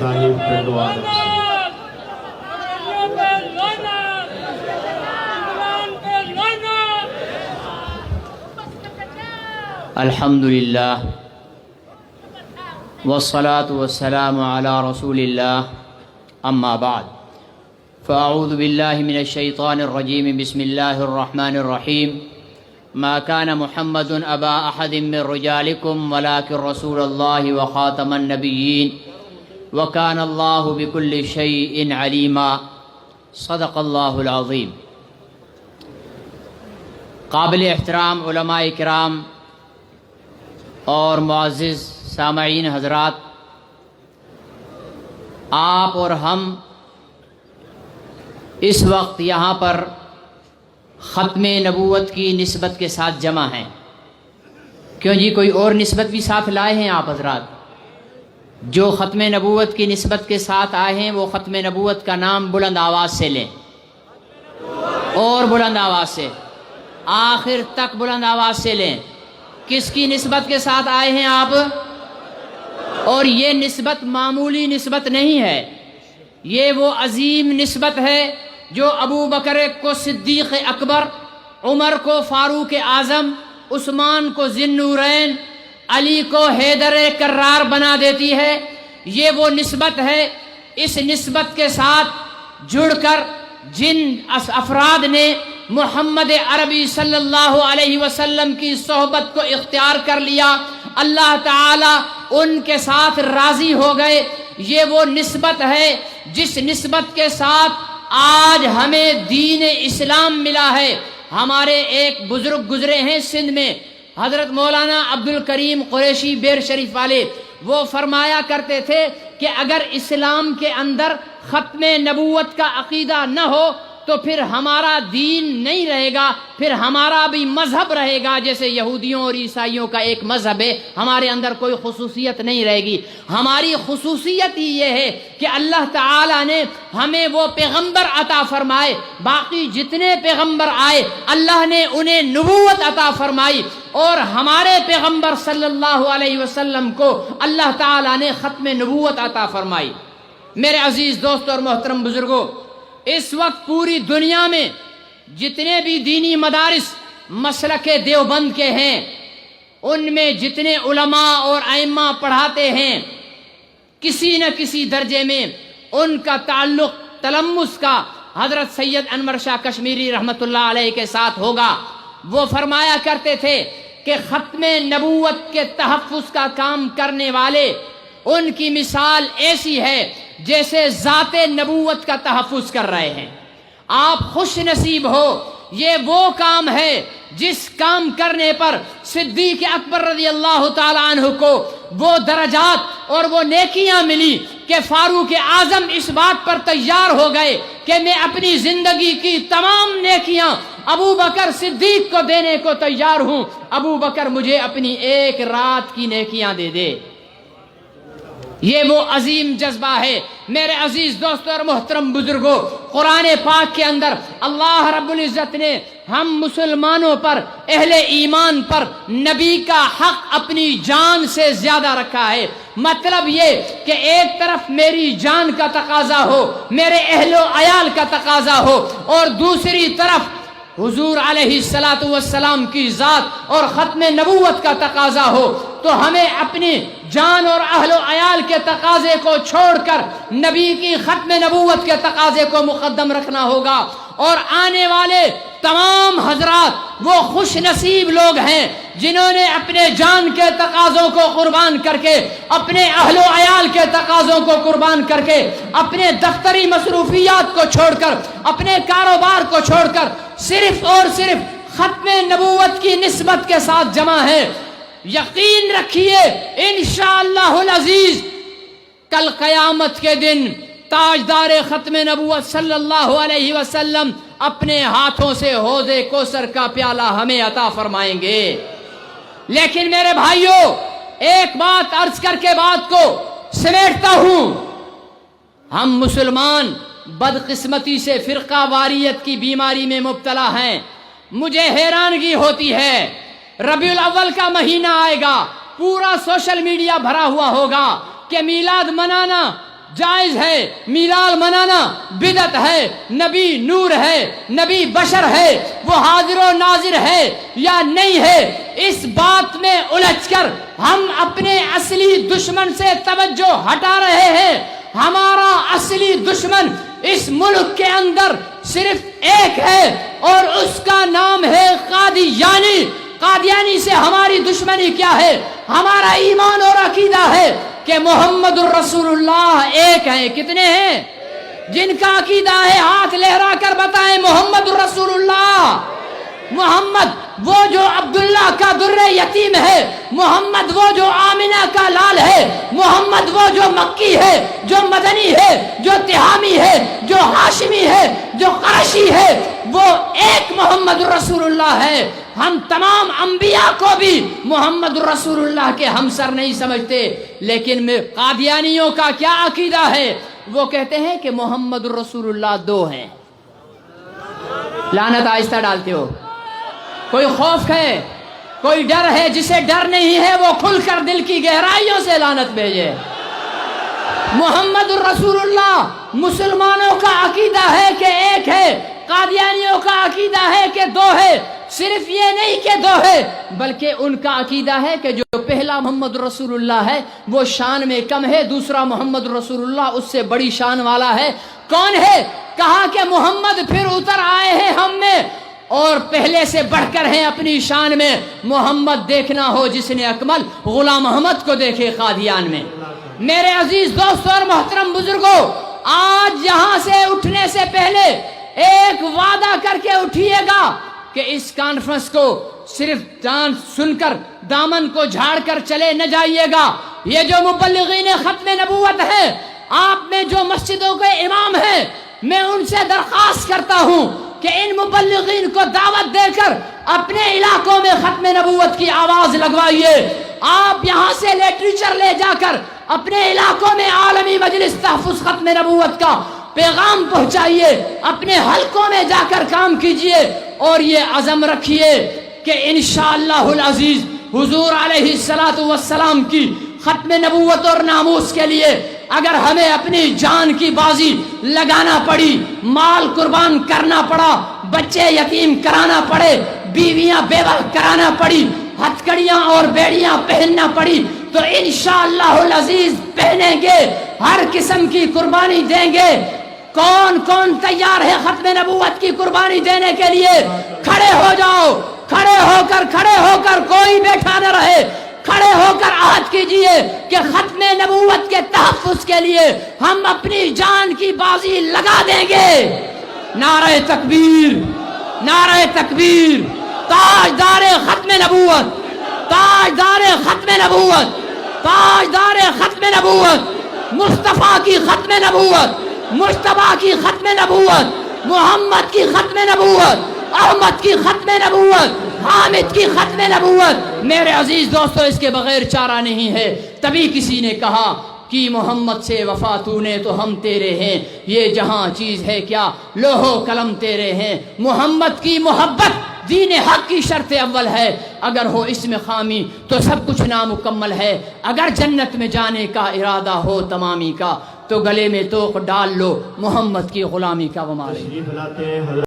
صاحب پنڈو آدم الحمدللہ والصلاة والسلام علی رسول اللہ اما بعد فاعوذ باللہ من الشیطان الرجیم بسم اللہ الرحمن الرحیم ما كان محمد ابا احد من رجالکم ولكن رسول اللہ وخاتم النبیین وكان اللہ بكل شیء علیما صدق اللہ العظیم۔ قابل احترام علماء کرام اور معزز سامعین حضرات، آپ اور ہم اس وقت یہاں پر ختم نبوت کی نسبت کے ساتھ جمع ہیں۔ کیوں جی، کوئی اور نسبت بھی ساتھ لائے ہیں آپ حضرات؟ جو ختم نبوت کی نسبت کے ساتھ آئے ہیں وہ ختم نبوت کا نام بلند آواز سے لیں، اور بلند آواز سے، آخر تک بلند آواز سے لیں۔ کس کی نسبت کے ساتھ آئے ہیں آپ؟ اور یہ نسبت معمولی نسبت نہیں ہے، یہ وہ عظیم نسبت ہے جو ابو بکر کو صدیق اکبر، عمر کو فاروق اعظم، عثمان کو ذی النورین، علی کو حیدر کرار بنا دیتی ہے۔ یہ وہ نسبت ہے، اس نسبت کے ساتھ جڑ کر جن افراد نے محمد عربی صلی اللہ علیہ وسلم کی صحبت کو اختیار کر لیا، اللہ تعالی ان کے ساتھ راضی ہو گئے۔ یہ وہ نسبت ہے جس نسبت کے ساتھ آج ہمیں دین اسلام ملا ہے۔ ہمارے ایک بزرگ گزرے ہیں سندھ میں، حضرت مولانا عبد الکریم قریشی بیر شریف والے، وہ فرمایا کرتے تھے کہ اگر اسلام کے اندر ختم نبوت کا عقیدہ نہ ہو تو پھر ہمارا دین نہیں رہے گا، پھر ہمارا بھی مذہب رہے گا جیسے یہودیوں اور عیسائیوں کا ایک مذہب ہے، ہمارے اندر کوئی خصوصیت نہیں رہے گی۔ ہماری خصوصیت ہی یہ ہے کہ اللہ تعالی نے ہمیں وہ پیغمبر عطا فرمائے، باقی جتنے پیغمبر آئے اللہ نے انہیں نبوت عطا فرمائی، اور ہمارے پیغمبر صلی اللہ علیہ وسلم کو اللہ تعالی نے ختم نبوت عطا فرمائی۔ میرے عزیز دوست اور محترم بزرگوں، اس وقت پوری دنیا میں جتنے بھی دینی مدارس مسلک دیوبند کے ہیں، ان میں جتنے علماء اور ائمہ پڑھاتے ہیں، کسی نہ کسی درجے میں ان کا تعلق تلمس کا حضرت سید انور شاہ کشمیری رحمۃ اللہ علیہ کے ساتھ ہوگا۔ وہ فرمایا کرتے تھے کہ ختم نبوت کے تحفظ کا کام کرنے والے، ان کی مثال ایسی ہے جیسے ذات نبوت کا تحفظ کر رہے ہیں۔ آپ خوش نصیب ہو، یہ وہ کام ہے جس کام کرنے پر صدیق اکبر رضی اللہ تعالیٰ عنہ کو وہ درجات اور وہ نیکیاں ملی کہ فاروق اعظم اس بات پر تیار ہو گئے کہ میں اپنی زندگی کی تمام نیکیاں ابو بکر صدیق کو دینے کو تیار ہوں، ابو بکر مجھے اپنی ایک رات کی نیکیاں دے دے۔ یہ وہ عظیم جذبہ ہے۔ میرے عزیز دوستوں اور محترم بزرگوں، قرآن پاک کے اندر اللہ رب العزت نے ہم مسلمانوں پر، اہل ایمان پر نبی کا حق اپنی جان سے زیادہ رکھا ہے۔ مطلب یہ کہ ایک طرف میری جان کا تقاضا ہو، میرے اہل و عیال کا تقاضا ہو، اور دوسری طرف حضور علیہ الصلاۃ والسلام کی ذات اور ختم نبوت کا تقاضا ہو، تو ہمیں اپنی جان اور اہل و عیال کے تقاضے کو چھوڑ کر نبی کی ختم نبوت کے تقاضے کو مقدم رکھنا ہوگا۔ اور آنے والے تمام حضرات وہ خوش نصیب لوگ ہیں جنہوں نے اپنے جان کے تقاضوں کو قربان کر کے، اپنے اہل و عیال کے تقاضوں کو قربان کر کے، اپنے دفتری مصروفیات کو چھوڑ کر، اپنے کاروبار کو چھوڑ کر صرف اور صرف ختم نبوت کی نسبت کے ساتھ جمع ہے۔ یقین رکھیے انشاءاللہ العزیز کل قیامت کے دن تاجدار ختم نبوت صلی اللہ علیہ وسلم اپنے ہاتھوں سے حوض کوثر کا پیالہ ہمیں عطا فرمائیں گے۔ لیکن میرے بھائیوں، ایک بات عرض کر کے بات کو سمیٹتا ہوں، ہم مسلمان بدقسمتی سے فرقہ واریت کی بیماری میں مبتلا ہیں۔ مجھے حیرانگی ہوتی ہے، ربیع الاول کا مہینہ آئے گا، پورا سوشل میڈیا بھرا ہوا ہوگا کہ میلاد منانا جائز ہے، میلاد منانا بدعت ہے، نبی نور ہے، نبی بشر ہے، وہ حاضر و ناظر ہے یا نہیں ہے، اس بات میں الجھ کر ہم اپنے اصلی دشمن سے توجہ ہٹا رہے ہیں۔ ہمارا اصلی دشمن اس ملک کے اندر صرف ایک ہے اور اس کا نام ہے قادیانی۔ قادیانی سے ہماری دشمنی کیا ہے؟ ہمارا ایمان اور عقیدہ ہے کہ محمد الرسول اللہ ایک ہیں۔ کتنے ہیں؟ جن کا عقیدہ ہے ہاتھ لہرا کر بتائیں محمد الرسول اللہ۔ محمد وہ جو عبداللہ کا در یتیم ہے، محمد وہ جو آمنہ کا لال ہے، محمد وہ جو مکی ہے، جو مدنی ہے، جو تہامی ہے، جو ہاشمی ہے، جو قرشی ہے، وہ ایک محمد رسول اللہ ہے۔ ہم تمام انبیاء کو بھی محمد رسول اللہ کے ہمسر نہیں سمجھتے، لیکن قادیانیوں کا کیا عقیدہ ہے؟ وہ کہتے ہیں کہ محمد رسول اللہ دو ہیں۔ لعنت آہستہ ڈالتے ہو۔ کوئی خوف ہے، کوئی ڈر ہے؟ جسے ڈر نہیں ہے وہ کھل کر دل کی گہرائیوں سے لعنت بھیجے۔ محمد الرسول اللہ مسلمانوں کا عقیدہ ہے کہ ایک ہے، قادیانیوں کا عقیدہ ہے کہ دو ہے۔ صرف یہ نہیں کہ دو ہے، بلکہ ان کا عقیدہ ہے کہ جو پہلا محمد رسول اللہ ہے وہ شان میں کم ہے، دوسرا محمد رسول اللہ اس سے بڑی شان والا ہے۔ کون ہے؟ کہا کہ محمد پھر اتر آئے ہیں ہم میں اور پہلے سے بڑھ کر ہیں اپنی شان میں۔ محمد دیکھنا ہو جس نے اکمل، غلام محمد کو دیکھے قادیان میں۔ میرے عزیز دوستوں اور محترم بزرگوں، آج یہاں سے اٹھنے سے پہلے ایک وعدہ کر کے اٹھیے گا کہ اس کانفرنس کو صرف جان سن کر دامن کو جھاڑ کر چلے نہ جائیے گا۔ یہ جو مبلغین ختم نبوت ہیں، آپ میں جو مسجدوں کے امام ہیں، میں ان سے درخواست کرتا ہوں کہ ان مبلغین کو دعوت دے کر اپنے علاقوں میں ختم نبوت کی آواز لگوائیے۔ آپ یہاں سے لٹریچر لے جا کر اپنے علاقوں میں عالمی مجلس تحفظ ختم نبوت کا پیغام پہنچائیے، اپنے حلقوں میں جا کر کام کیجئے اور یہ عزم رکھیے کہ انشاءاللہ العزیز حضور علیہ السلام کی ختم نبوت اور ناموس کے لیے اگر ہمیں اپنی جان کی بازی لگانا پڑی، مال قربان کرنا پڑا، بچے یتیم کرانا پڑے، بیویاں بیوہ کرانا پڑی، ہتھکڑیاں اور بیڑیاں پہننا پڑی، تو انشاءاللہ العزیز پہنیں گے، ہر قسم کی قربانی دیں گے۔ کون کون تیار ہے ختم نبوت کی قربانی دینے کے لیے؟ کھڑے ہو جاؤ، کھڑے ہو کر کوئی بیٹھا نہ رہے، کھڑے ہو کر عہد کیجئے کہ ختم نبوت کے تحفظ کے لیے ہم اپنی جان کی بازی لگا دیں گے۔ نعرہ تکبیر، نعرہ تکبیر، تاجدار ختم نبوت، تاجدار ختم نبوت، تاجدار ختم نبوت، مصطفیٰ کی ختم نبوت، مجتبیٰ کی ختم نبوت، محمد کی ختم نبوت، احمد کی ختم نبوت، حامد کی ختم نبوت۔ میرے عزیز دوستو، اس کے بغیر چارہ نہیں ہے۔ تبھی کسی نے کہا کہ محمد سے وفا تو نے تو ہم تیرے ہیں، یہ جہاں چیز ہے کیا لوح و قلم تیرے ہیں۔ محمد کی محبت دین حق کی شرط اول ہے، اگر ہو اس میں خامی تو سب کچھ نامکمل ہے۔ اگر جنت میں جانے کا ارادہ ہو تمامی کا تو گلے میں توق ڈال لو محمد کی غلامی کا۔ ومالے